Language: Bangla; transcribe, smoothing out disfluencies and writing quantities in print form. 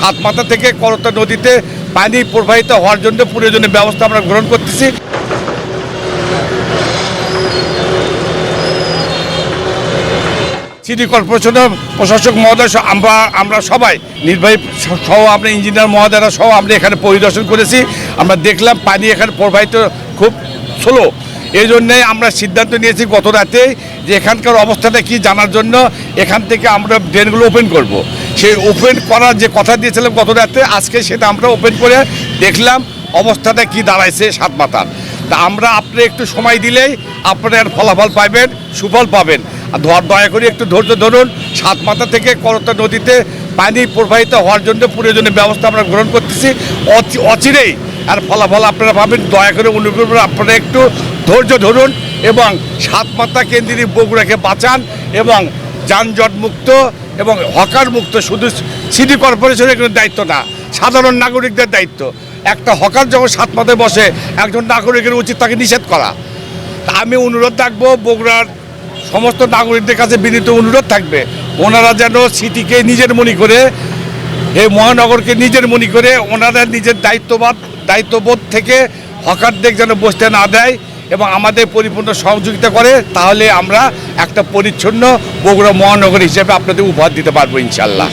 সাতমাথা থেকে করতা নদীতে পানি প্রবাহিত হওয়ার জন্য প্রয়োজনীয় ব্যবস্থা আমরা গ্রহণ করতেছি। সিটি কর্পোরেশনের প্রশাসক মহোদয় আমরা সবাই নির্বাহী সহ আমরা ইঞ্জিনিয়ার মহোদয়রা সহ আমরা এখানে পরিদর্শন করেছি। আমরা দেখলাম পানি এখানে প্রবাহিত খুব স্লো। এই জন্যে আমরা সিদ্ধান্ত নিয়েছি গত রাতে যে এখানকার অবস্থাটা কি জানার জন্য এখান থেকে আমরা ড্রেনগুলো ওপেন করব। সেই ওপেন করার যে কথা দিয়েছিলাম গত রাতে, আজকে সেটা আমরা ওপেন করে দেখলাম অবস্থাটা কি দাঁড়াইছে সাতমাথার। তা আমরা আপনি একটু সময় দিলেই আপনারা এর ফলাফল পাবেন, সুফল পাবেন। আর দয়া করে একটু ধৈর্য ধরুন। সাতমাথা থেকে করতা নদীতে পানি প্রবাহিত হওয়ার জন্য প্রয়োজনীয় ব্যবস্থা আমরা গ্রহণ করতেছি। অচিরেই আর ফলাফল আপনারা পাবেন। দয়া করে অনুগ্রহ করে আপনারা একটু ধৈর্য ধরুন এবং সাতমাথা কেন্দ্রিক বগুড়াকে বাঁচান এবং যানজট মুক্ত এবং হকার মুক্ত। শুধু সিটি কর্পোরেশনের কোনো দায়িত্ব না, সাধারণ নাগরিকদের দায়িত্ব। একটা হকার যখন সাতমাথায় বসে, একজন নাগরিকের উচিত তাকে নিষেধ করা। তা আমি অনুরোধ রাখবো, বগুড়ার সমস্ত নাগরিকদের কাছে বিনীত অনুরোধ থাকবে, ওনারা যেন সিটিকে নিজের মনে করে, এই মহানগরকে নিজের মনে করে ওনারা নিজের দায়িত্ববোধ থেকে হকারদের যেন বসতে না দেয় এবং আমাদের পরিপূর্ণ সহযোগিতা করে। তাহলে আমরা একটা পরিচ্ছন্ন বগুড়া মহানগর হিসেবে আপনাদের উপহার দিতে পারবো ইনশাল্লাহ।